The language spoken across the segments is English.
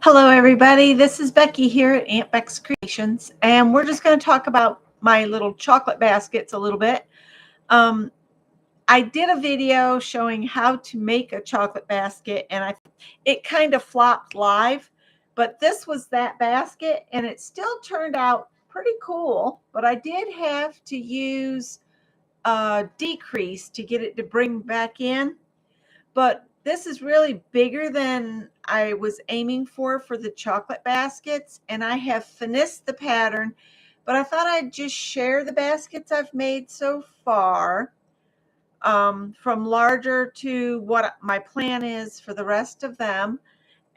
Hello, everybody. This is Becky here at Aunt Beck's Creations, and we're just going to talk about my little chocolate baskets a little bit. Um, I did a video showing how to make a chocolate basket, and it kind of flopped live, but this was that basket, and it still turned out pretty cool. But I did have to use a decrease to get it to bring back in. But this is really bigger than I was aiming for the chocolate baskets, and I have finessed the pattern, but I thought I'd just share the baskets I've made so far, from larger to what my plan is for the rest of them.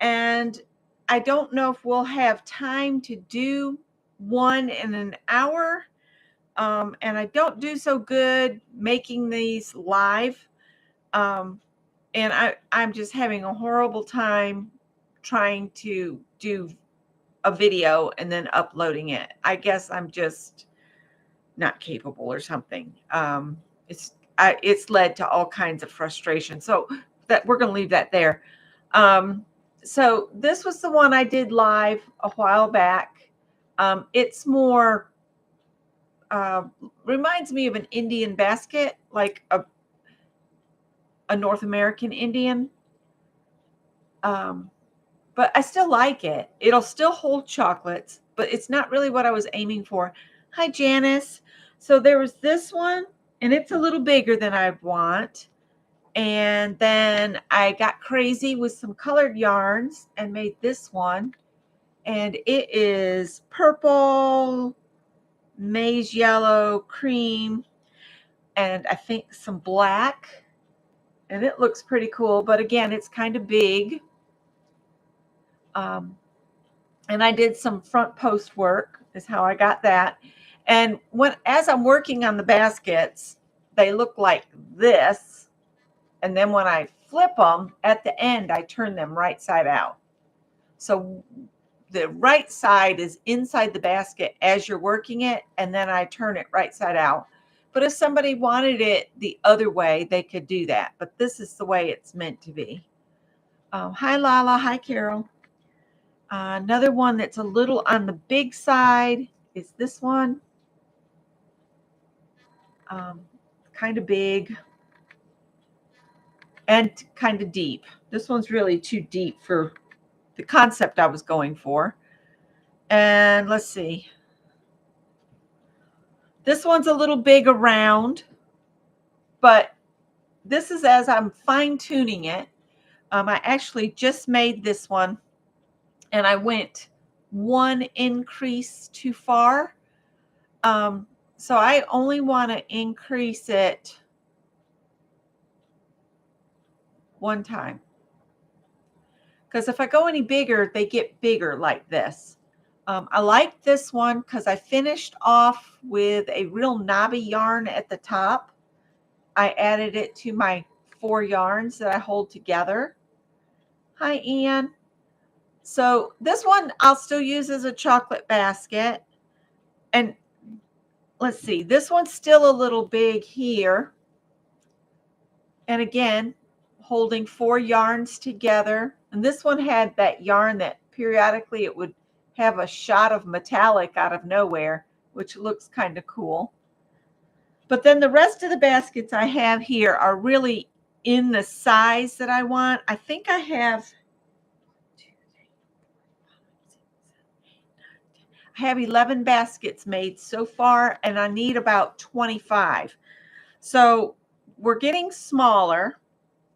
And I don't know if we'll have time to do one in an hour. And I don't do so good making these live. Um, and I'm just having a horrible time trying to do a video and then uploading it. I guess I'm just not capable or something. It's led to all kinds of frustration. So that we're going to leave that there. So this was the one I did live a while back. It's more reminds me of an Indian basket, like a North American Indian. But I still like it. It'll still hold chocolates, but it's not really what I was aiming for. Hi, Janice. So there was this one, and it's a little bigger than I want. And then I got crazy with some colored yarns and made this one. And it is purple, maize yellow, cream, and I think some black. And it looks pretty cool, but again, it's kind of big. And I did some front post work is how I got that. And as I'm working on the baskets, they look like this. And then when I flip them at the end, I turn them right side out. So the right side is inside the basket as you're working it, and then I turn it right side out. But if somebody wanted it the other way, they could do that. But this is the way it's meant to be. Hi, Lala. Hi, Carol. Another one that's a little on the big side is this one. Kind of big and kind of deep. This one's really too deep for the concept I was going for. And let's see. This one's a little big around, but this is as I'm fine tuning it. I actually just made this one and I went one increase too far. So I only want to increase it one time. Because if I go any bigger, they get bigger like this. I like this one because I finished off with a real knobby yarn at the top. I added it to my 4 yarns that I hold together. Hi, Ann. So this one I'll still use as a chocolate basket. And let's see, this one's still a little big here. And again, holding 4 yarns together. And this one had that yarn that periodically it would have a shot of metallic out of nowhere, which looks kind of cool. But then the rest of the baskets I have here are really in the size that I want. I think I have 11 baskets made so far, and I need about 25. So we're getting smaller,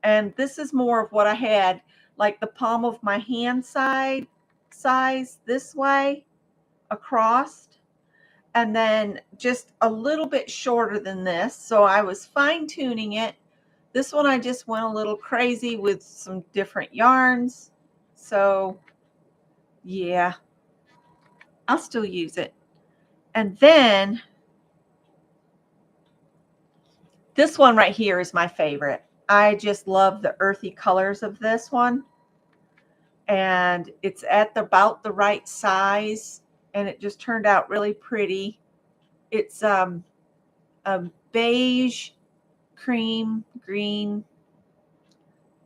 and this is more of what I had, like the palm of my hand size this way across, and then just a little bit shorter than this. So I was fine tuning it. This one I just went a little crazy with some different yarns. So yeah, I'll still use it. And then this one right here is my favorite. I just love the earthy colors of this one. And it's at about the right size. And it just turned out really pretty. It's a beige, cream, green.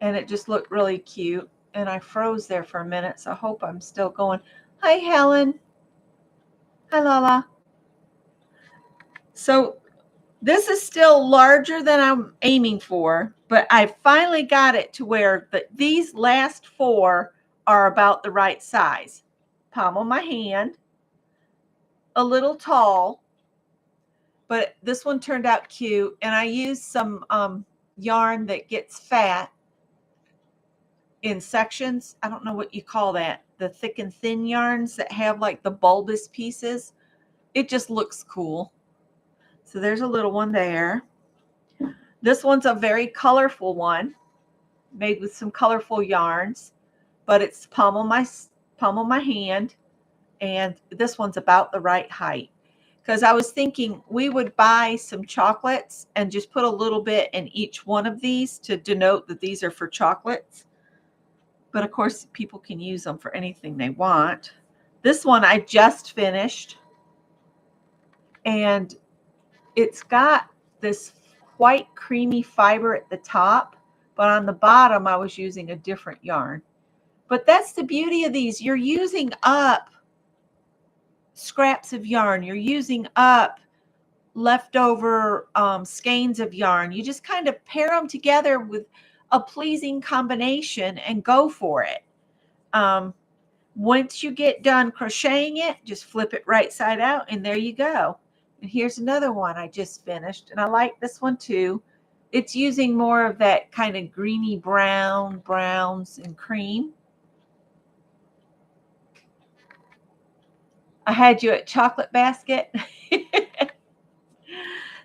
And it just looked really cute. and I froze there for a minute, so I hope I'm still going. Hi, Helen. Hi, Lala. So this is still larger than I'm aiming for, but I finally got it to where these last 4 are about the right size. Palm of my hand, a little tall, but this one turned out cute. And I used some yarn that gets fat in sections. I don't know what you call that. The thick and thin yarns that have like the bulbous pieces. It just looks cool. So there's a little one there. This one's a very colorful one, made with some colorful yarns, but it's palm of my hand, and this one's about the right height. Because I was thinking we would buy some chocolates and just put a little bit in each one of these to denote that these are for chocolates. But of course, people can use them for anything they want. This one I just finished, and it's got this white creamy fiber at the top, but on the bottom I was using a different yarn. But that's the beauty of these. You're using up scraps of yarn. You're using up leftover skeins of yarn. You just kind of pair them together with a pleasing combination and go for it. Once you get done crocheting it, just flip it right side out, and there you go. And here's another one I just finished, and I like this one too. It's using more of that kind of greeny brown, browns and cream. I had you at chocolate basket.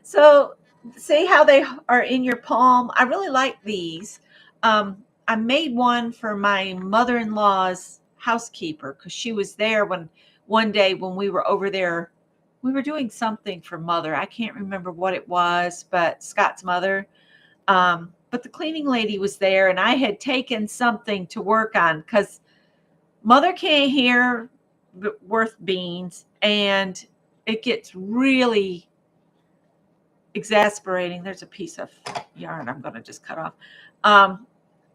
So see how they are in your palm? I really like these. I made one for my mother-in-law's housekeeper because she was there one day when we were over there. We were doing something for Mother. I can't remember what it was, but Scott's mother. But the cleaning lady was there, and I had taken something to work on because Mother can't hear worth beans, and it gets really exasperating. There's a piece of yarn I'm going to just cut off.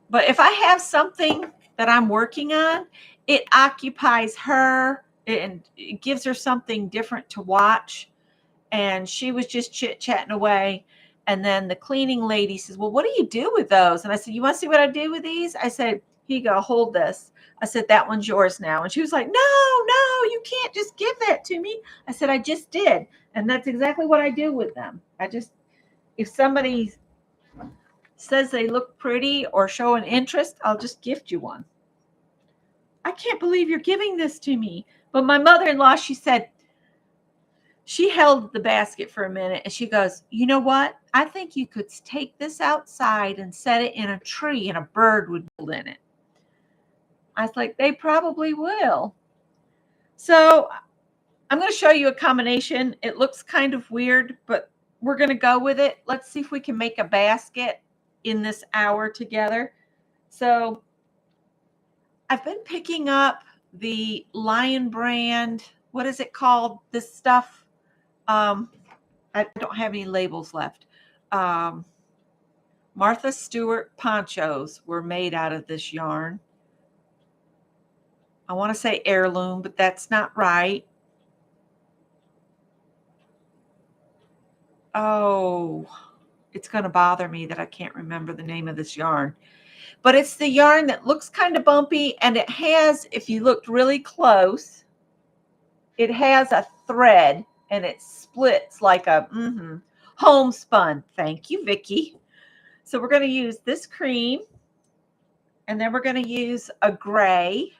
But if I have something that I'm working on, it occupies her and it gives her something different to watch. And she was just chit-chatting away. And then the cleaning lady says, well, what do you do with those? And I said, you want to see what I do with these? I said, here you go, hold this. I said, that one's yours now. And she was like, no, you can't just give that to me. I said, I just did. And that's exactly what I do with them. If somebody says they look pretty or show an interest, I'll just gift you one. I can't believe you're giving this to me. But my mother-in-law, she said, she held the basket for a minute and she goes, you know what? I think you could take this outside and set it in a tree and a bird would build in it. I was like, they probably will. So I'm going to show you a combination. It looks kind of weird, but we're going to go with it. Let's see if we can make a basket in this hour together. So I've been picking up the Lion brand. What is it called? This stuff. I don't have any labels left. Martha Stewart ponchos were made out of this yarn. I want to say heirloom, but that's not right. Oh, it's going to bother me that I can't remember the name of this yarn. But it's the yarn that looks kind of bumpy, and it has, if you looked really close, it has a thread, and it splits like a homespun. Thank you, Vicki. So we're going to use this cream, and then we're going to use a gray,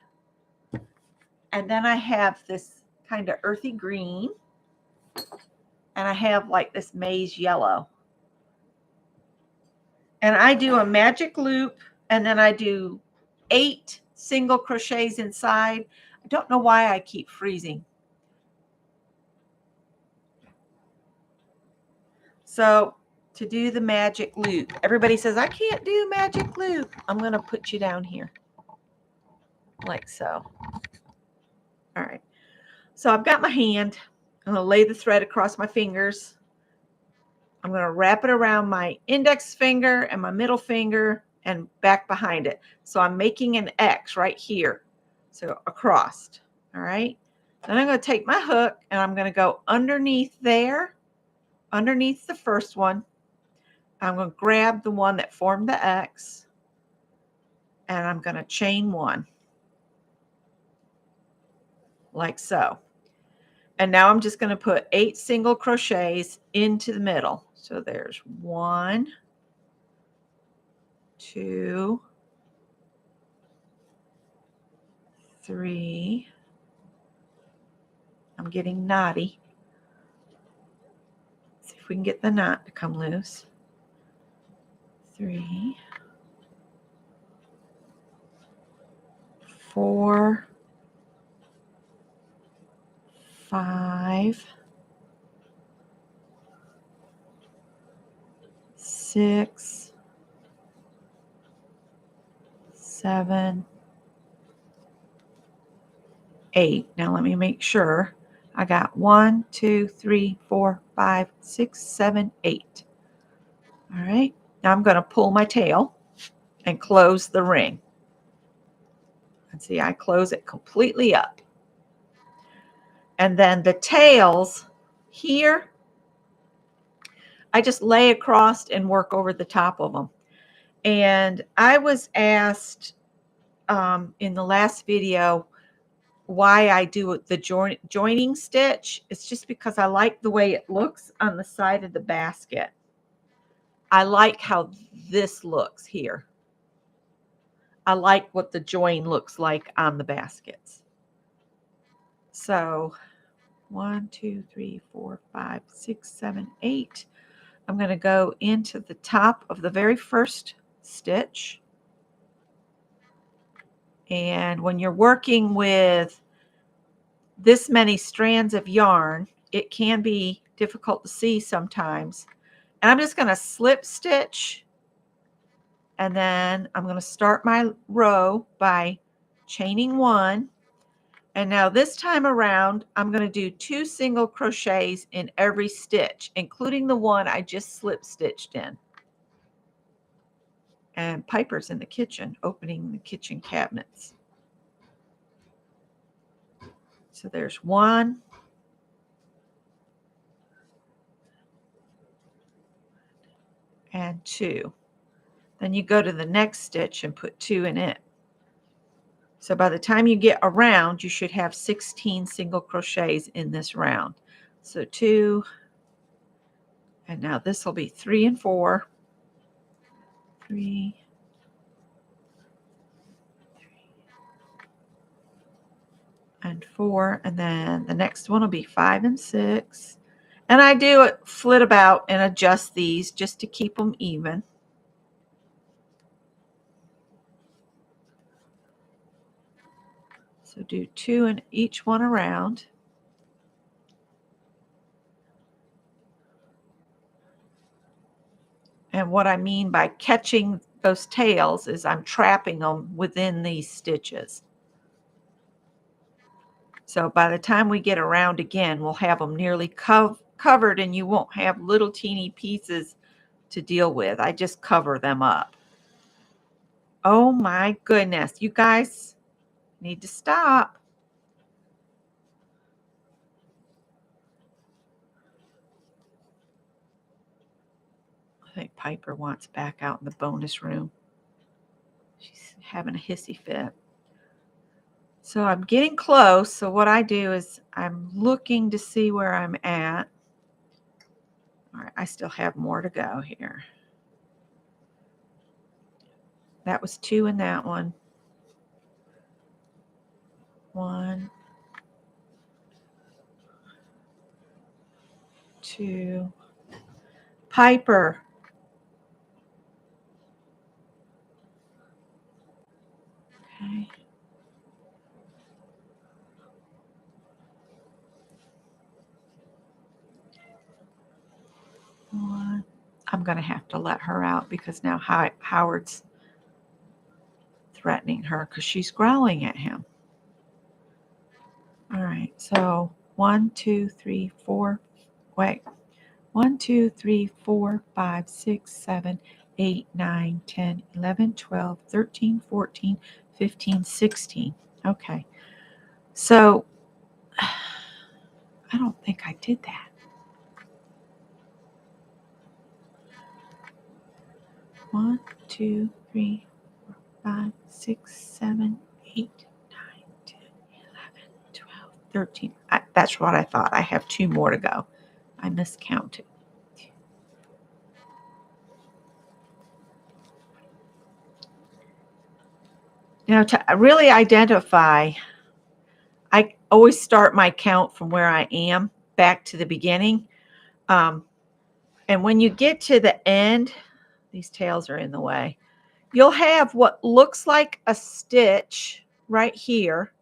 and then I have this kind of earthy green, and I have like this maize yellow. And I do a magic loop, and then I do 8 single crochets inside. I don't know why I keep freezing. So to do the magic loop, everybody says, I can't do magic loop. I'm going to put you down here like so. All right. So I've got my hand. I'm going to lay the thread across my fingers. I'm going to wrap it around my index finger and my middle finger and back behind it. So I'm making an X right here. So across. All right. Then I'm going to take my hook and I'm going to go underneath there, underneath the first one. I'm going to grab the one that formed the X and I'm going to chain one like so. And now I'm just going to put 8 single crochets into the middle. So there's 1, 2, 3. I'm getting knotty. See if we can get the knot to come loose. 3, 4, 5, 6, 7, 8. Now let me make sure. I got 1, 2, 3, 4, 5, 6, 7, 8. All right. Now I'm going to pull my tail and close the ring. And see, I close it completely up. And then the tails here, I just lay across and work over the top of them. And I was asked in the last video why I do the joining stitch. It's just because I like the way it looks on the side of the basket. I like how this looks here. I like what the join looks like on the baskets. So 1, 2, 3, 4, 5, 6, 7, 8. I'm going to go into the top of the very first stitch. And when you're working with this many strands of yarn, it can be difficult to see sometimes. And I'm just going to slip stitch. And then I'm going to start my row by chaining 1. And now this time around, I'm going to do 2 single crochets in every stitch, including the one I just slip stitched in. And Piper's in the kitchen, opening the kitchen cabinets. So there's 1. And 2. Then you go to the next stitch and put 2 in it. So by the time you get around, you should have 16 single crochets in this round. So 2, and now this will be 3 and 4. 3, and 4, and then the next one will be 5 and 6. And I do it flit about and adjust these just to keep them even. So do 2 in each one around. And what I mean by catching those tails is I'm trapping them within these stitches. So by the time we get around again, we'll have them nearly covered and you won't have little teeny pieces to deal with. I just cover them up. Oh my goodness, you guys need to stop. I think Piper wants back out in the bonus room. She's having a hissy fit. So I'm getting close. So what I do is I'm looking to see where I'm at. All right, I still have more to go here. That was 2 in that one. 1, 2. Piper. Okay. One. I'm going to have to let her out because now Howard's threatening her because she's growling at him. All right, so 1, 2, 3, 4. Wait. 1, 2, 3, 4, 5, 6, 7, 8, 9, 10, 11, 12, 13, 14, 15, 16. Okay. So I don't think I did that. 1, 2, 3, 4, 5, 6, 7, 8, 9, 10, 11, 12, 13. That's what I thought. I have 2 more to go. I miscounted. Now, to really identify, I always start my count from where I am back to the beginning. And when you get to the end, these tails are in the way, you'll have what looks like a stitch right here,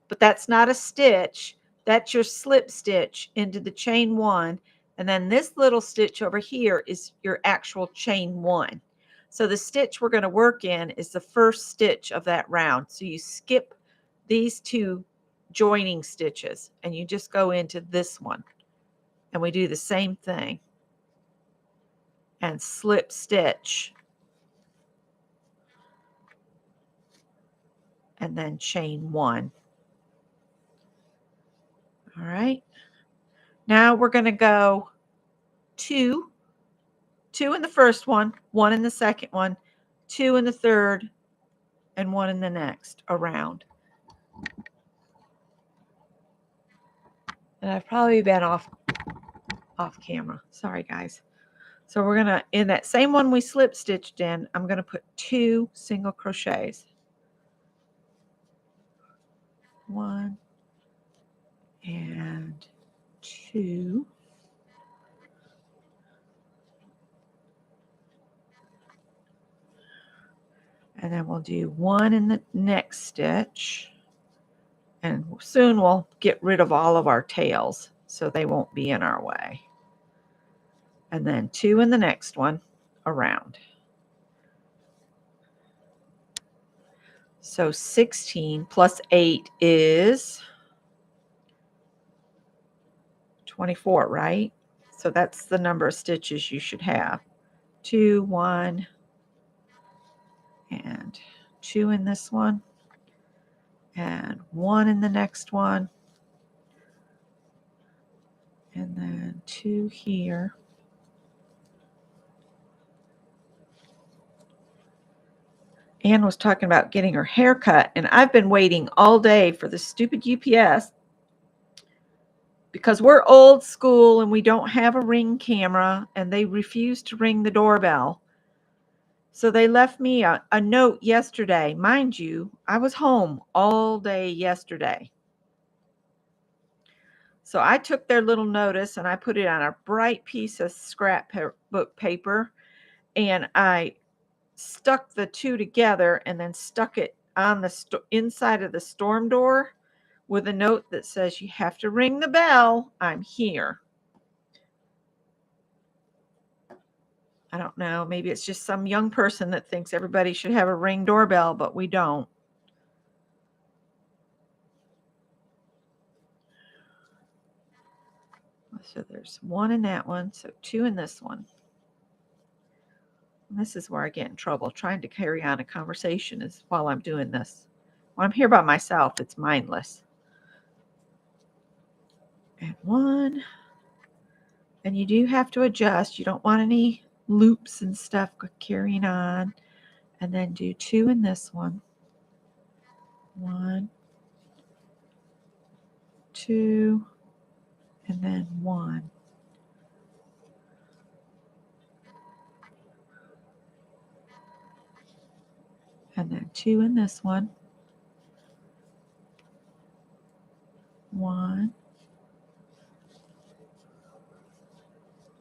but that's not a stitch. That's your slip stitch into the chain 1. And then this little stitch over here is your actual chain 1. So the stitch we're going to work in is the first stitch of that round. So you skip these 2 joining stitches and you just go into this one. And we do the same thing. And slip stitch. And then chain 1. All right. Now we're going to go 2 in the first one, 1 in the second one, 2 in the third, and 1 in the next around. And I've probably been off camera. Sorry, guys. So we're going to, in that same one we slip stitched in, I'm going to put 2 single crochets. 1 and 2. And then we'll do 1 in the next stitch. And soon we'll get rid of all of our tails so they won't be in our way. And then 2 in the next one around. So 16 plus 8 is 24, right? So that's the number of stitches you should have. 2, 1, and 2 in this one, and 1 in the next one, and then 2 here. Anne was talking about getting her hair cut, and I've been waiting all day for the stupid UPS because we're old school and we don't have a Ring camera, and they refuse to ring the doorbell. So they left me a note yesterday. Mind you, I was home all day yesterday. So I took their little notice and I put it on a bright piece of scrapbook paper, and I stuck the 2 together and then stuck it on the inside of the storm door with a note that says, "You have to ring the bell. I'm here." I don't know. Maybe it's just some young person that thinks everybody should have a Ring doorbell, but we don't. So there's 1 in that one, so 2 in this one. And this is where I get in trouble. Trying to carry on a conversation is while I'm doing this. When I'm here by myself, it's mindless. And 1. And you do have to adjust. You don't want any loops and stuff carrying on. And then do 2 in this one. 1, 2, and then 1. And then 2 in this one. 1,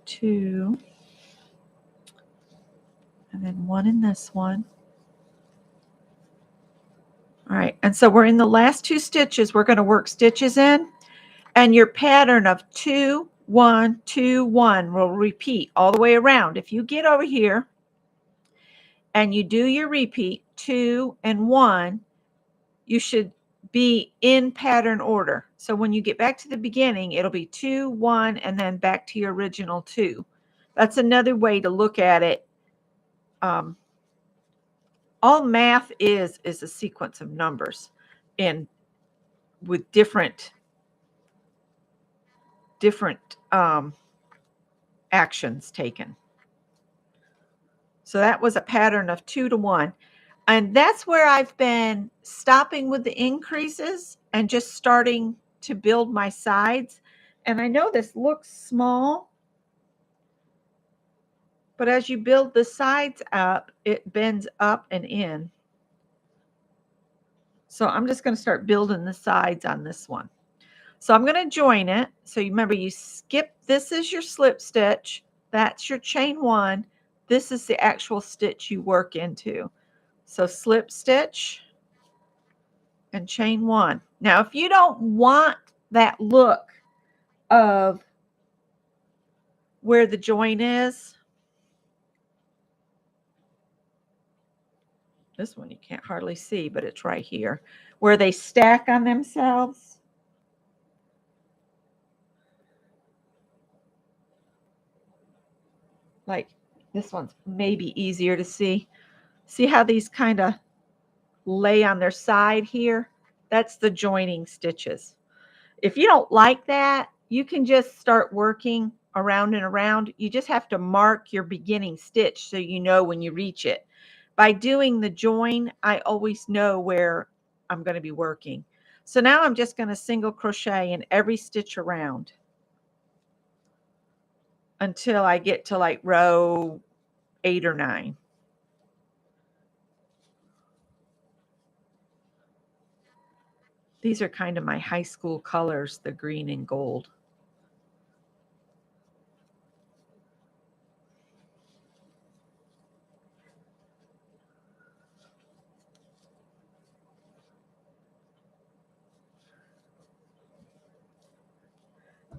2, and then 1 in this one. All right, and so we're in the last 2 stitches. We're going to work stitches in, and your pattern of 2, 1, 2, 1 will repeat all the way around. If you get over here and you do your repeat 2 and 1, you should be in pattern order. So when you get back to the beginning, it'll be 2, 1, and then back to your original 2. That's another way to look at it all math is a sequence of numbers and with different actions taken. So that was a pattern of 2 to 1. And that's where I've been stopping with the increases and just starting to build my sides. And I know this looks small, but as you build the sides up, it bends up and in. So I'm just going to start building the sides on this one. So I'm going to join it. So you remember, you skip, this is your slip stitch. That's your chain 1. This is the actual stitch you work into. So slip stitch and chain 1. Now, if you don't want that look of where the join is, this one you can't hardly see, but it's right here, where they stack on themselves. Like this one's maybe easier to see. See how these kind of lay on their side here? That's the joining stitches. If you don't like that, you can just start working around and around. You just have to mark your beginning stitch so you know when you reach it. By doing the join, I always know where I'm going to be working. So now I'm just going to single crochet in every stitch around until I get to like row 8 or 9. These are kind of my high school colors, the green and gold.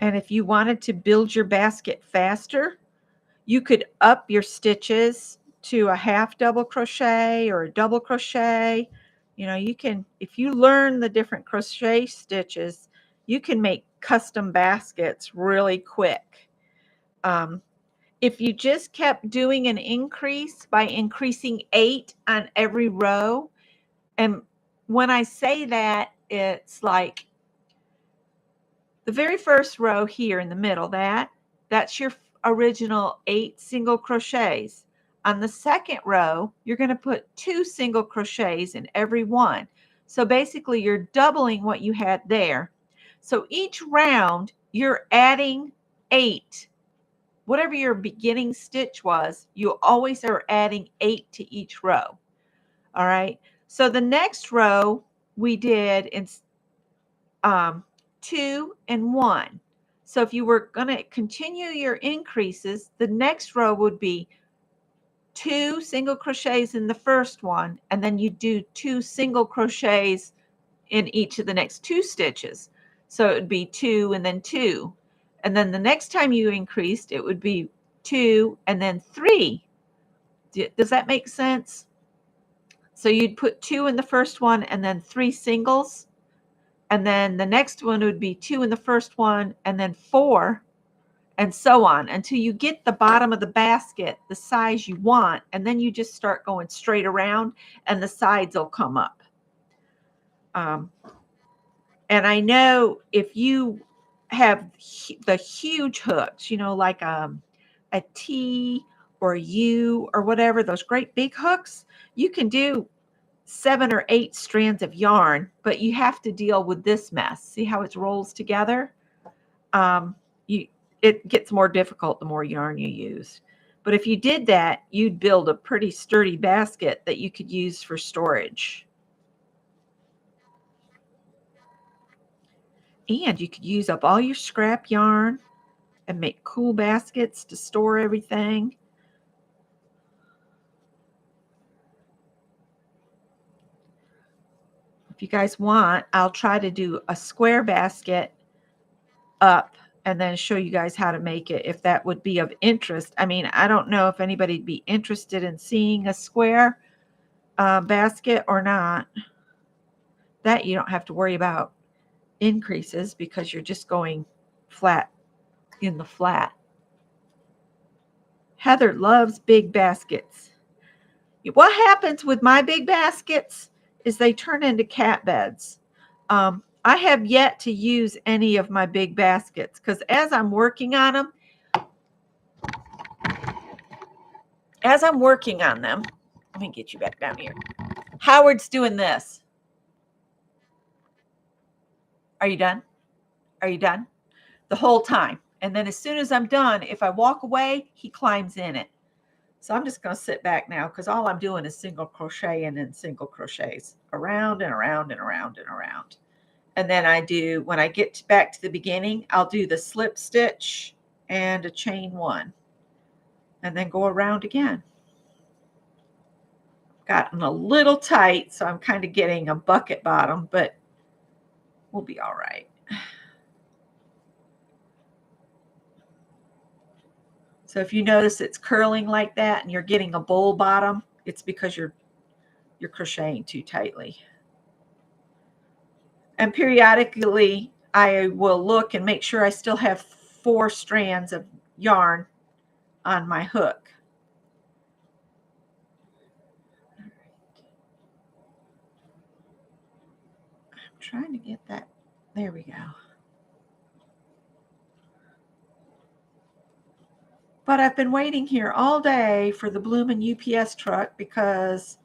And if you wanted to build your basket faster, you could up your stitches to a half double crochet or a double crochet. You know, you can, if you learn the different crochet stitches, you can make custom baskets really quick. If you just kept doing an increase by increasing 8 on every row, and when I say that, it's like the very first row here in the middle, that's your original 8 single crochets. On the second row, you're going to put 2 single crochets in every one. So basically you're doubling what you had there. So each round you're adding 8. Whatever your beginning stitch was, you always are adding 8 to each row. All right. So the next row we did in 2 and 1. So if you were going to continue your increases, the next row would be 2 single crochets in the first one, and then you do 2 single crochets in each of the next 2 stitches. So it would be 2 and then 2. And then the next time you increased, it would be 2 and then 3. Does that make sense? So you'd put 2 in the first one and then 3 singles. And then the next one would be 2 in the first one and then 4, and so on until you get the bottom of the basket the size you want. And then you just start going straight around and the sides will come up. And I know if you have the huge hooks, you know, like a T or a U or whatever, those great big hooks, you can do 7 or 8 strands of yarn, but you have to deal with this mess. See how it rolls together? It gets more difficult the more yarn you use. But if you did that, you'd build a pretty sturdy basket that you could use for storage. And you could use up all your scrap yarn and make cool baskets to store everything. If you guys want, I'll try to do a square basket up and then show you guys how to make it if that would be of interest. I mean, I don't know if anybody'd be interested in seeing a square basket or not. That you don't have to worry about increases because you're just going flat in the flat. Heather loves big baskets. What happens with my big baskets is they turn into cat beds. I have yet to use any of my big baskets because as I'm working on them, let me get you back down here. Howard's doing this. Are you done? Are you done? The whole time. And then as soon as I'm done, if I walk away, he climbs in it. So I'm just going to sit back now because all I'm doing is single crochet and then single crochets around and around and around and around. And then I do, when I get back to the beginning, I'll do the slip stitch and a chain one and then go around again. Gotten a little tight, so I'm kind of getting a bucket bottom, but we'll be all right. So if you notice it's curling like that and you're getting a bowl bottom, it's because you're crocheting too tightly. And periodically, I will look and make sure I still have 4 strands of yarn on my hook. I'm trying to get that. There we go. But I've been waiting here all day for the bloomin' UPS truck because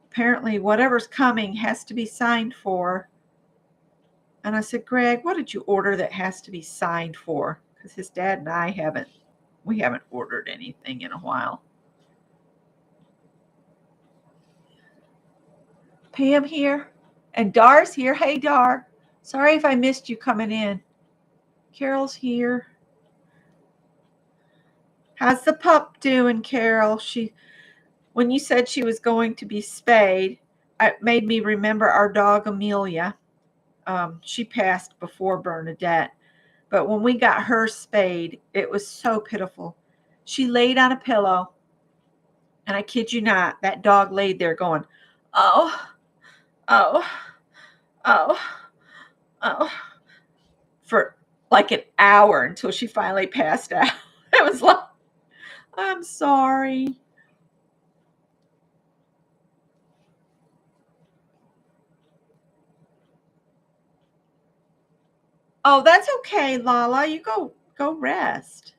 apparently whatever's coming has to be signed for. And I said, Greg, what did you order that has to be signed for? Because his dad and I haven't ordered anything in a while. Pam here and Dar's here. Hey, Dar. Sorry if I missed you coming in. Carol's here. How's the pup doing, Carol? When you said she was going to be spayed, it made me remember our dog Amelia. She passed before Bernadette, but when we got her spayed, it was so pitiful. She laid on a pillow, and I kid you not, that dog laid there going, oh, oh, oh, oh, for like an hour until she finally passed out. It was like, I'm sorry. Oh, that's okay, Lala. You go rest.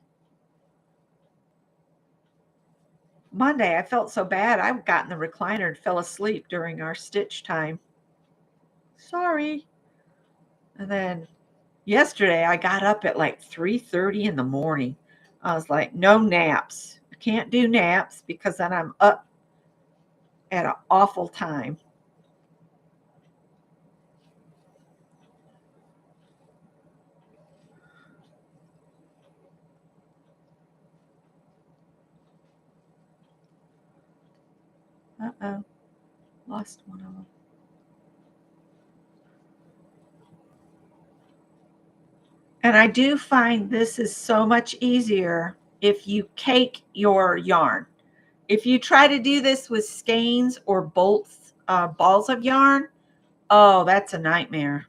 Monday, I felt so bad. I got in the recliner and fell asleep during our stitch time. Sorry. And then yesterday, I got up at like 3:30 in the morning. I was like, no naps. I can't do naps because then I'm up at an awful time. Uh-oh. Lost one of them. And I do find this is so much easier if you cake your yarn. If you try to do this with skeins or balls of yarn, oh, that's a nightmare.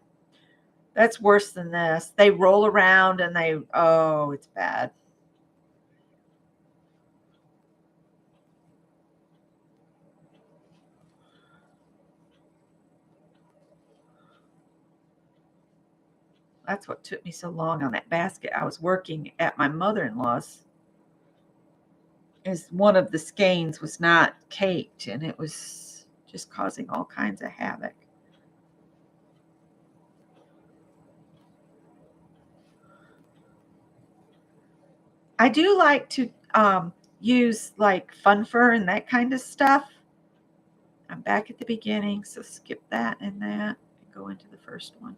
That's worse than this. They roll around and it's bad. That's what took me so long on that basket. I was working at my mother-in-law's. Is one of the skeins was not caked and it was just causing all kinds of havoc. I do like to use like fun fur and that kind of stuff. I'm back at the beginning, so skip that and that and go into the first one.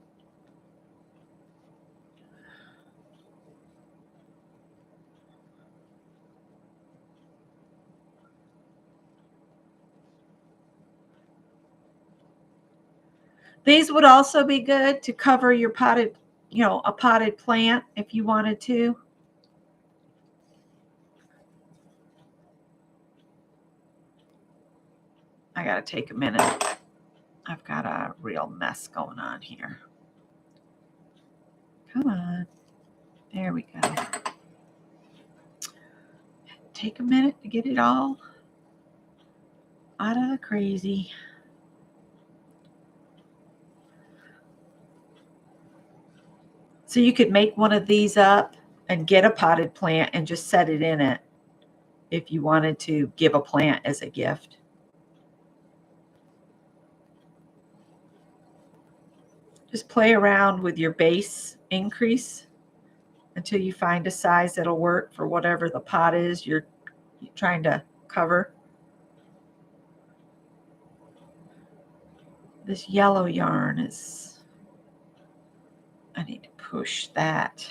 These would also be good to cover your potted, a potted plant if you wanted to. I got to take a minute. I've got a real mess going on here. Come on. There we go. Take a minute to get it all. out of the crazy. So you could make one of these up and get a potted plant and just set it in it if you wanted to give a plant as a gift. Just play around with your base increase until you find a size that'll work for whatever the pot is you're trying to cover. This yellow yarn is, I need to push that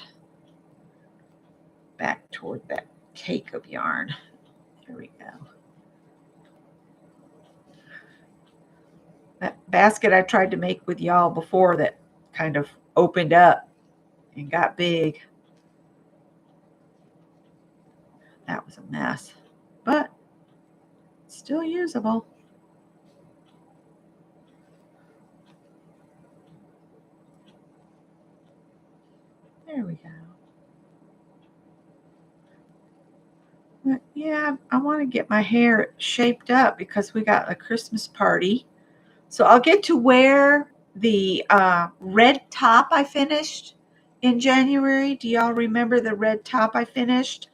back toward that cake of yarn. There we go. That basket I tried to make with y'all before that kind of opened up and got big. That was a mess, but still usable. There we go. But yeah, I want to get my hair shaped up because we got a Christmas party. So I'll get to wear the red top I finished in January. Do y'all remember the red top I finished?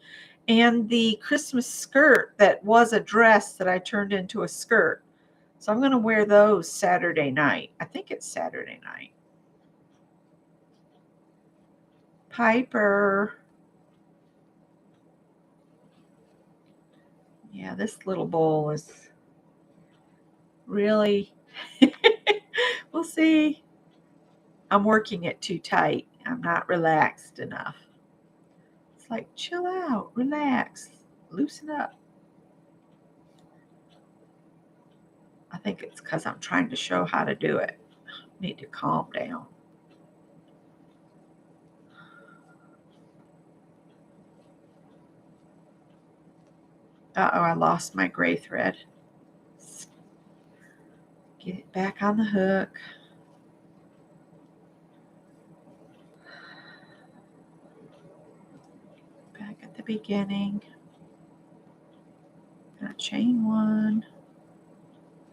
And the Christmas skirt that was a dress that I turned into a skirt. So I'm going to wear those Saturday night. I think it's Saturday night. Piper. Yeah, this little bowl is really, we'll see. I'm working it too tight. I'm not relaxed enough. It's like, chill out, relax, loosen up. I think it's because I'm trying to show how to do it. Need to calm down. Uh-oh, I lost my gray thread. Get it back on the hook. Back at the beginning. Gonna chain one.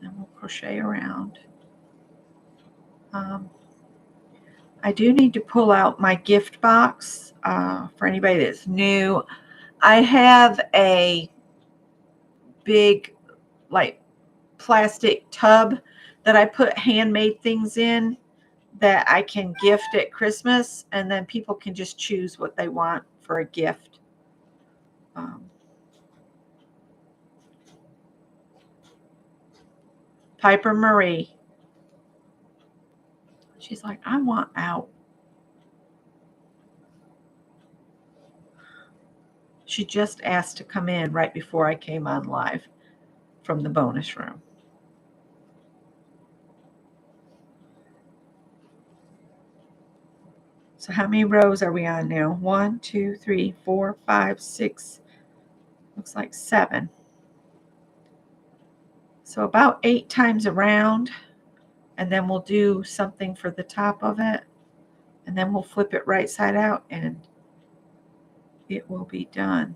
Then we'll crochet around. I do need to pull out my gift box for anybody that's new. I have a big, like, plastic tub that I put handmade things in that I can gift at Christmas, and then people can just choose what they want for a gift. Piper Marie. She's like, I want out. She just asked to come in right before I came on live from the bonus room. So how many rows are we on now? 1, 2, 3, 4, 5, 6. Looks like 7. So about 8 times around, and then we'll do something for the top of it, and then we'll flip it right side out, and it will be done.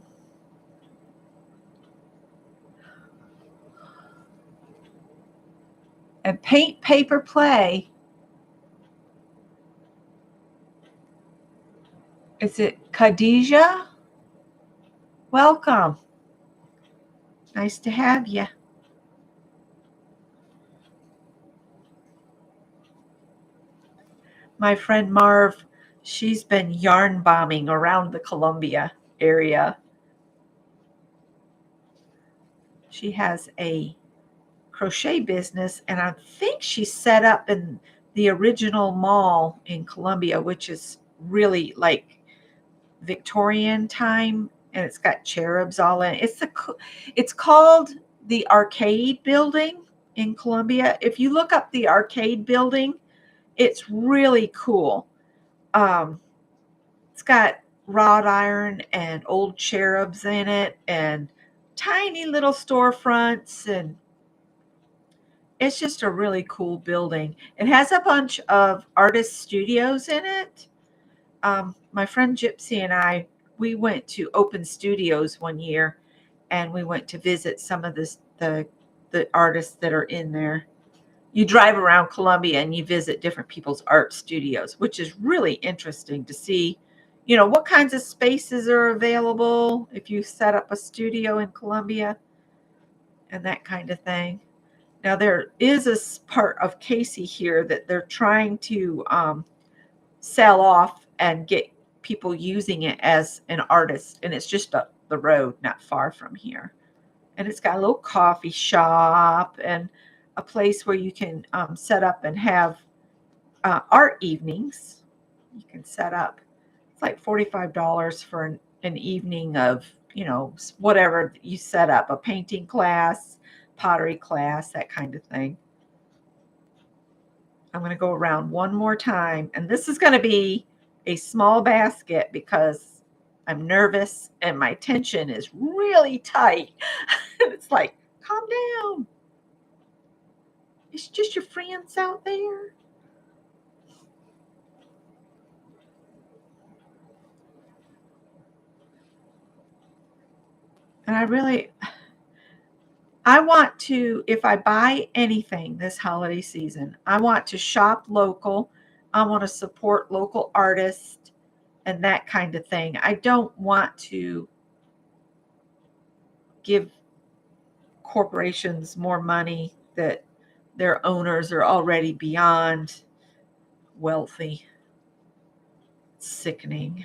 And paint, paper, play. Is it Khadijah? Welcome. Nice to have you. My friend Marv, she's been yarn bombing around the Columbia area. She has a crochet business, and I think she's set up in the original mall in Columbia, which is really like Victorian time, and it's got cherubs all in it. It's called the Arcade Building in Columbia. If you look up the Arcade Building, it's really cool. It's got wrought iron and old cherubs in it and tiny little storefronts, and it's just a really cool building. It has a bunch of artist studios in it. My friend Gypsy and I, we went to Open Studios one year, and we went to visit some of the the artists that are in there. You drive around Columbia and you visit different people's art studios, which is really interesting to see, what kinds of spaces are available if you set up a studio in Columbia and that kind of thing. Now, there is a part of Casey here that they're trying to sell off and get people using it as an artist, and it's just up the road, not far from here. And it's got a little coffee shop and a place where you can set up and have art evenings. You can set up. It's like $45 for an evening of, whatever you set up, a painting class, pottery class, that kind of thing. I'm going to go around one more time, and this is going to be a small basket because I'm nervous and my tension is really tight. It's like, calm down. It's just your friends out there. And I want to, if I buy anything this holiday season, I want to shop local. I want to support local artists and that kind of thing. I don't want to give corporations more money that their owners are already beyond wealthy. It's sickening.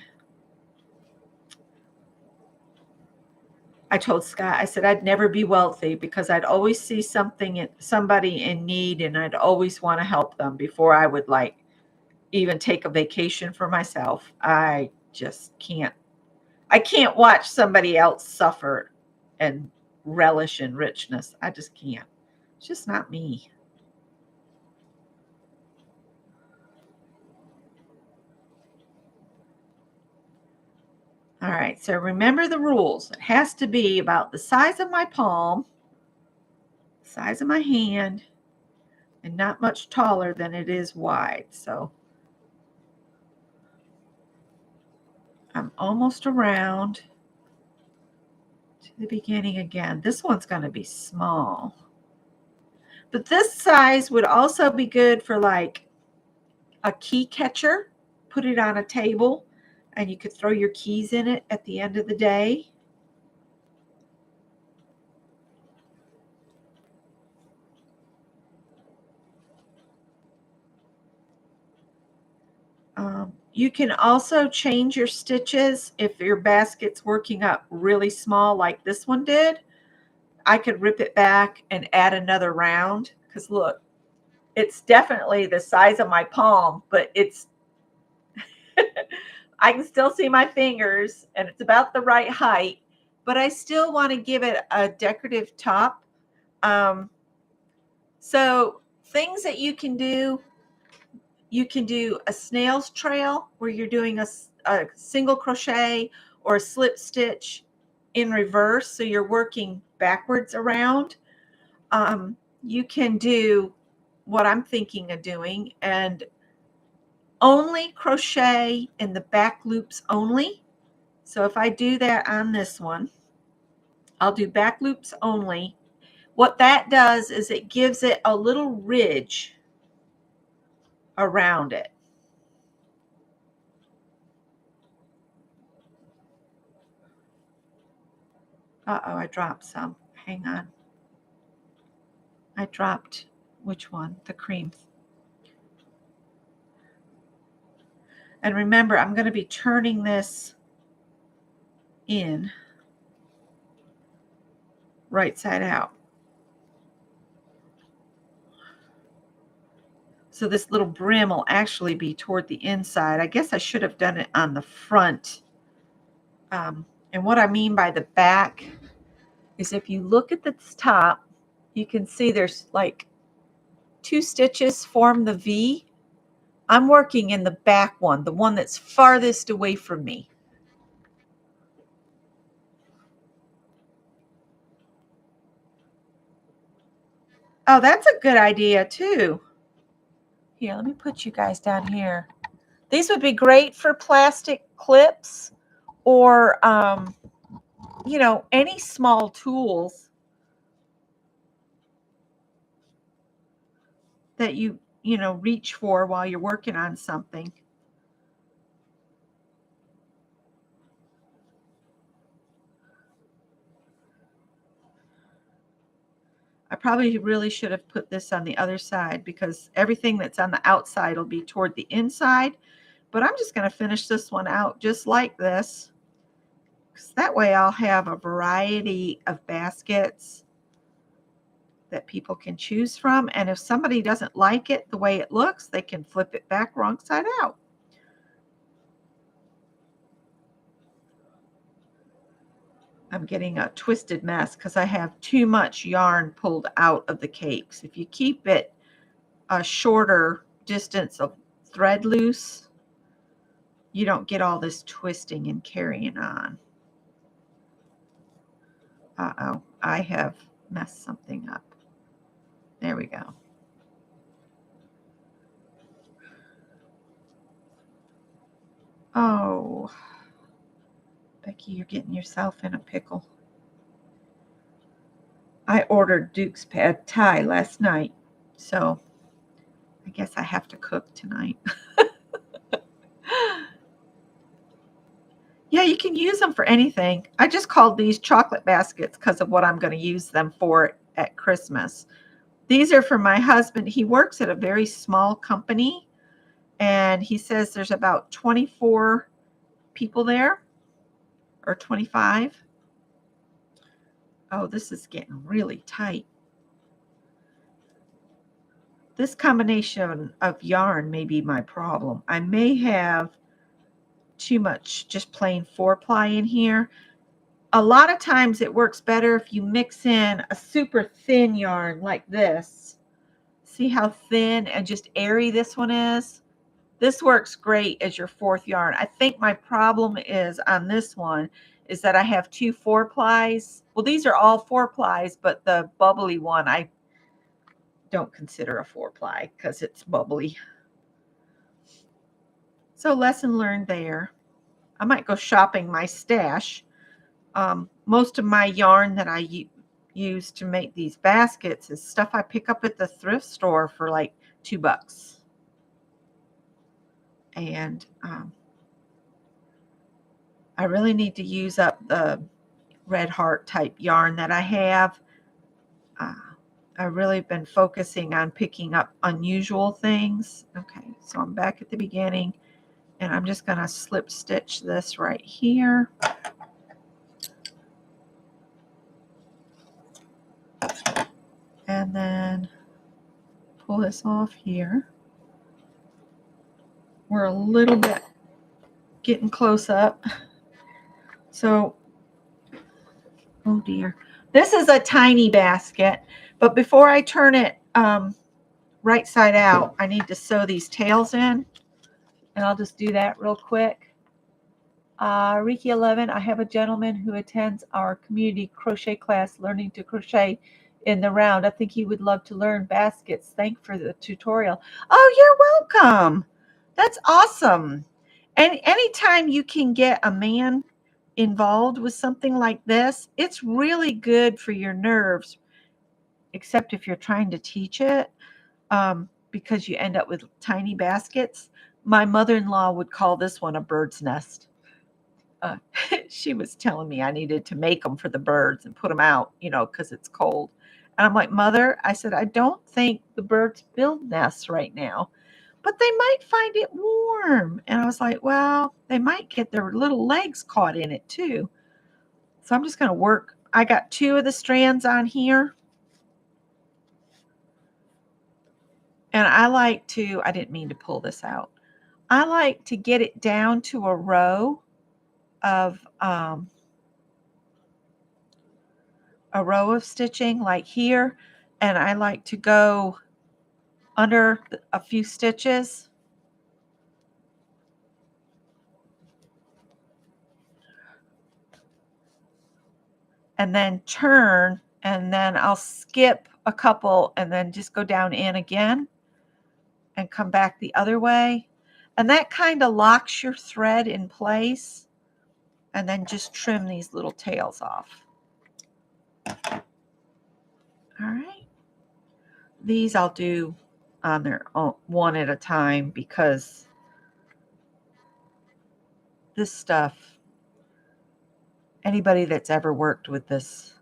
I told Scott, I said I'd never be wealthy because I'd always see somebody in need, and I'd always want to help them before I would even take a vacation for myself. I just can't. I can't watch somebody else suffer and relish in richness. I just can't. It's just not me. All right, so remember the rules. It has to be about the size of my palm, size of my hand, and not much taller than it is wide. So I'm almost around to the beginning again. This one's going to be small. But this size would also be good for like a key catcher. Put it on a table and you could throw your keys in it at the end of the day. You can also change your stitches if your basket's working up really small like this one did. I could rip it back and add another round because look, it's definitely the size of my palm, but it's I can still see my fingers and it's about the right height, but I still want to give it a decorative top. So things that you can do a snail's trail where you're doing a single crochet or a slip stitch in reverse. So you're working backwards around. You can do what I'm thinking of doing and only crochet in the back loops only. So if I do that on this one, I'll do back loops only. What that does is it gives it a little ridge around it. Uh-oh, I dropped some. Hang on. I dropped which one? The cream. And remember, I'm going to be turning this in right side out. So this little brim will actually be toward the inside. I guess I should have done it on the front. And what I mean by the back is if you look at the top, you can see there's like 2 stitches form the V. I'm working in the back one, the one that's farthest away from me. Oh, that's a good idea too. Here, let me put you guys down here. These would be great for plastic clips or, any small tools. that you reach for while you're working on something. I probably really should have put this on the other side because everything that's on the outside will be toward the inside. But I'm just going to finish this one out just like this. Because that way I'll have a variety of baskets that people can choose from. And if somebody doesn't like it the way it looks, they can flip it back wrong side out. I'm getting a twisted mess because I have too much yarn pulled out of the cakes. If you keep it a shorter distance of thread loose, you don't get all this twisting and carrying on. Uh-oh, I have messed something up. There we go. Oh, Becky, you're getting yourself in a pickle. I ordered Duke's Pad Thai last night, so I guess I have to cook tonight. Yeah, you can use them for anything. I just called these chocolate baskets because of what I'm going to use them for at Christmas. These are for my husband. He works at a very small company, and he says there's about 24 people there, or 25. Oh, this is getting really tight. This combination of yarn may be my problem. I may have too much just plain 4-ply in here. A lot of times it works better if you mix in a super thin yarn like this. See how thin and just airy this one is? This works great as your 4th yarn. I think my problem is on this one is that I have 2 4-plies. Well, these are all 4-plies, but the bubbly one I don't consider a 4-ply because it's bubbly. So lesson learned there. I might go shopping my stash. Most of my yarn that I use to make these baskets is stuff I pick up at the thrift store for like $2. And I really need to use up the Red Heart type yarn that I have. I've really been focusing on picking up unusual things. Okay, so I'm back at the beginning, and I'm just going to slip stitch this right here. And then pull this off here. We're a little bit getting close up. So, oh dear. This is a tiny basket, but before I turn it right side out, I need to sew these tails in, and I'll just do that real quick. Riki 11, I have a gentleman who attends our community crochet class, learning to crochet in the round. I think he would love to learn baskets. Thanks for the tutorial. Oh, you're welcome. That's awesome. And anytime you can get a man involved with something like this, it's really good for your nerves, except if you're trying to teach it, because you end up with tiny baskets. My mother-in-law would call this one a bird's nest. She was telling me I needed to make them for the birds and put them out, because it's cold. And I'm like, Mother, I said, I don't think the birds build nests right now, but they might find it warm. And I was like, well, they might get their little legs caught in it too. So I'm just going to work. I got 2 of the strands on here. And I didn't mean to pull this out. I like to get it down to a row of stitching like here, and I like to go under a few stitches and then turn, and then I'll skip a couple and then just go down in again and come back the other way, and that kind of locks your thread in place. And then just trim these little tails off. All right. These I'll do on their own, one at a time, because this stuff, anybody that's ever worked with this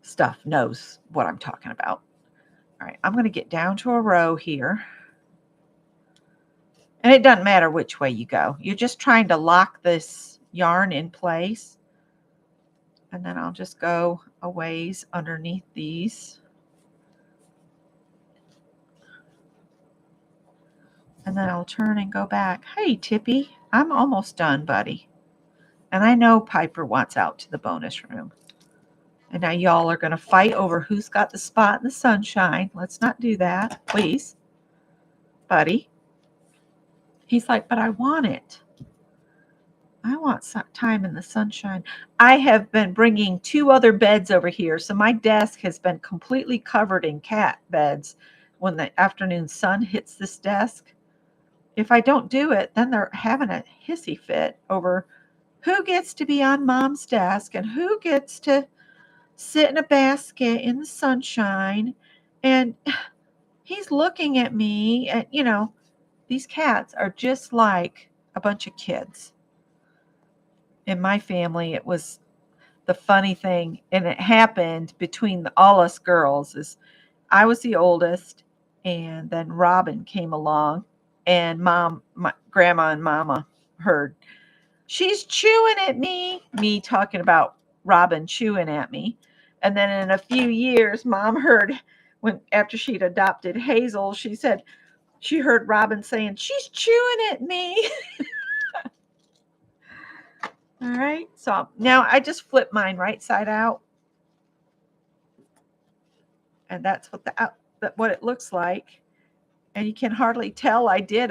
stuff knows what I'm talking about. All right, I'm going to get down to a row here. And it doesn't matter which way you go. You're just trying to lock this yarn in place. And then I'll just go a ways underneath these. And then I'll turn and go back. Hey, Tippy, I'm almost done, buddy. And I know Piper wants out to the bonus room. And now y'all are going to fight over who's got the spot in the sunshine. Let's not do that, please. Buddy. He's like, but I want it. I want some time in the sunshine. I have been bringing 2 other beds over here. So my desk has been completely covered in cat beds when the afternoon sun hits this desk. If I don't do it, then they're having a hissy fit over who gets to be on mom's desk and who gets to sit in a basket in the sunshine. And he's looking at me, and these cats are just like a bunch of kids. In my family, it was the funny thing, and it happened between all us girls, is I was the oldest, and then Robin came along, and grandma and mama heard, she's chewing at me talking about Robin chewing at me. And then in a few years, mom heard, after she'd adopted Hazel, she said she heard Robin saying, she's chewing at me. All right, so now I just flip mine right side out. And that's what it looks like. And you can hardly tell I did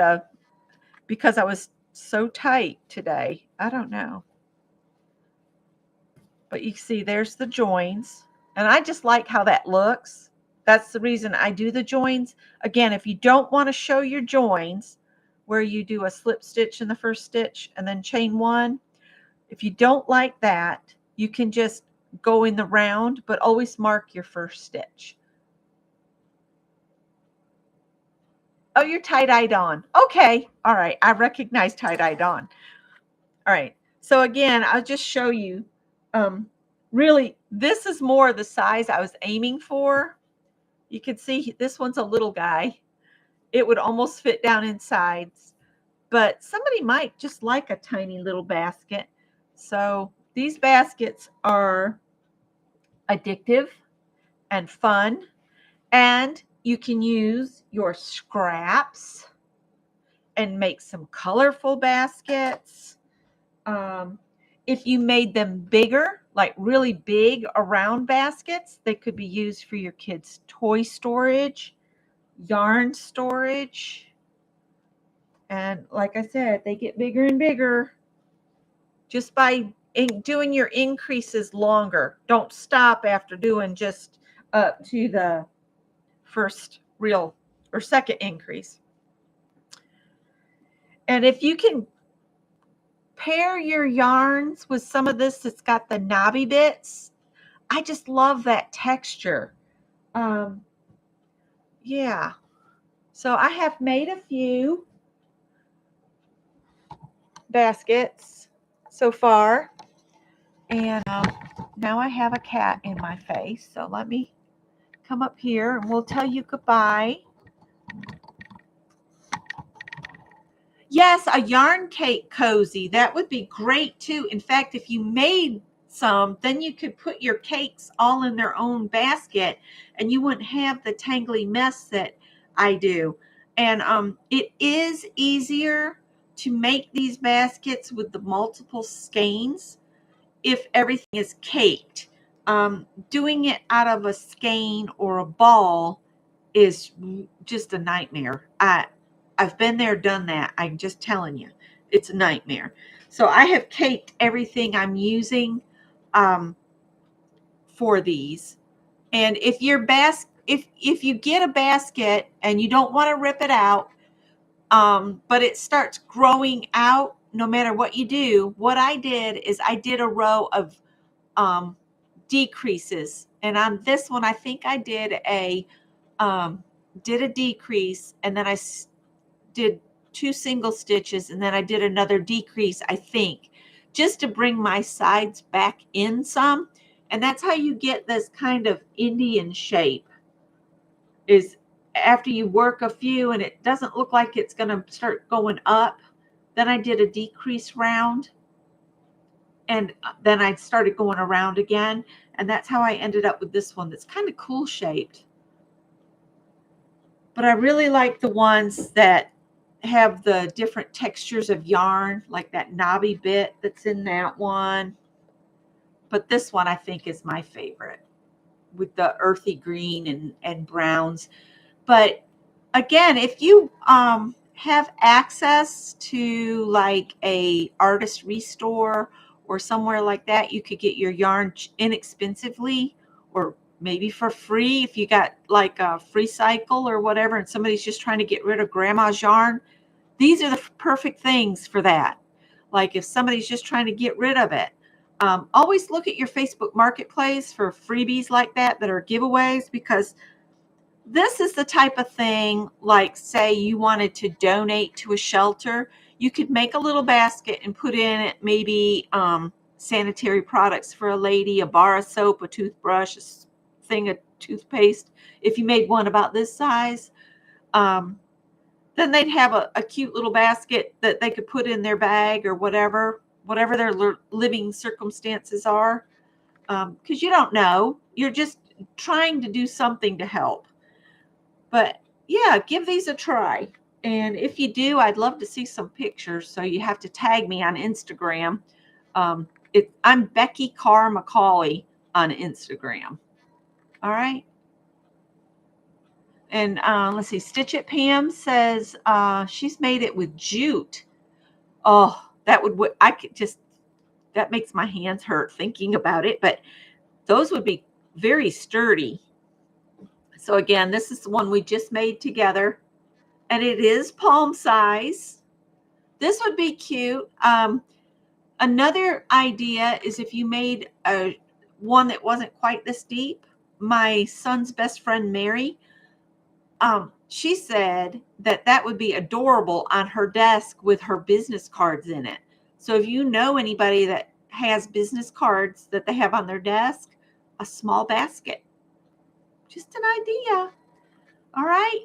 because I was so tight today. I don't know. But you see, there's the joins. And I just like how that looks. That's the reason I do the joins. Again, if you don't want to show your joins, where you do a slip stitch in the first stitch and then chain 1, if you don't like that, you can just go in the round, but always mark your first stitch. Oh, you're tie-dyed on. Okay. All right. I recognize tie-dyed on. All right. So again, I'll just show you. Really, this is more the size I was aiming for. You can see this one's a little guy. It would almost fit down inside. But somebody might just like a tiny little basket. So these baskets are addictive and fun. And you can use your scraps and make some colorful baskets. If you made them bigger, like really big around baskets, they could be used for your kids' toy storage, yarn storage. And like I said, they get bigger and bigger just by doing your increases longer. Don't stop after doing just up to the first real or second increase. And if you can pair your yarns with some of this that's got the knobby bits, I just love that texture. Yeah. So I have made a few baskets so far. And now I have a cat in my face. So let me come up here and we'll tell you goodbye. Yes, a yarn cake cozy. That would be great too. In fact, if you made some, then you could put your cakes all in their own basket and you wouldn't have the tangly mess that I do. And it is easier to make these baskets with the multiple skeins if everything is caked. Doing it out of a skein or a ball is just a nightmare. I've been there, done that. I'm just telling you, it's a nightmare. So I have caked everything I'm using for these. And if your if you get a basket and you don't want to rip it out, but it starts growing out no matter what you do, what I did is I did a row of decreases. And on this one, I think I did a did a decrease, and then I did 2 single stitches, and then I did another decrease, I think, just to bring my sides back in some. And that's how you get this kind of Indian shape, is after you work a few and it doesn't look like it's going to start going up. Then I did a decrease round, and then I started going around again. And that's how I ended up with this one that's kind of cool shaped. But I really like the ones that have the different textures of yarn, like that knobby bit that's in that one. But this one I think is my favorite, with the earthy green and browns. But again, if you have access to like a artist restore or somewhere like that, you could get your yarn inexpensively, or maybe for free if you got like a free cycle or whatever, and somebody's just trying to get rid of grandma's yarn. These are the perfect things for that. Like if somebody's just trying to get rid of it, always look at your Facebook Marketplace for freebies like that are giveaways, because this is the type of thing, like say you wanted to donate to a shelter, you could make a little basket and put in it maybe sanitary products for a lady, a bar of soap, a toothbrush, a thing of toothpaste. If you made one about this size, then they'd have a cute little basket that they could put in their bag or whatever their living circumstances are. Because you don't know, you're just trying to do something to help. But yeah, give these a try. And if you do, I'd love to see some pictures. So you have to tag me on Instagram. I'm Becky Carr Macaulay on Instagram. All right. And let's see, Stitch It Pam says she's made it with jute. Oh, I could just, that makes my hands hurt thinking about it. But those would be very sturdy. So again, this is the one we just made together, and it is palm size. This would be cute. Another idea is if you made a one that wasn't quite this deep. My son's best friend, Mary, she said that would be adorable on her desk with her business cards in it. So if you know anybody that has business cards that they have on their desk, a small basket. Just an idea. All right.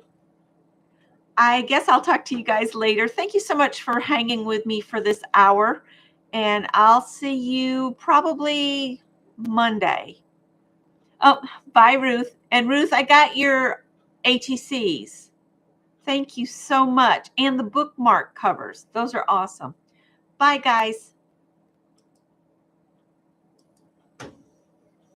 I guess I'll talk to you guys later. Thank you so much for hanging with me for this hour. And I'll see you probably Monday. Oh, bye, Ruth. And Ruth, I got your ATCs. Thank you so much. And the bookmark covers. Those are awesome. Bye, guys.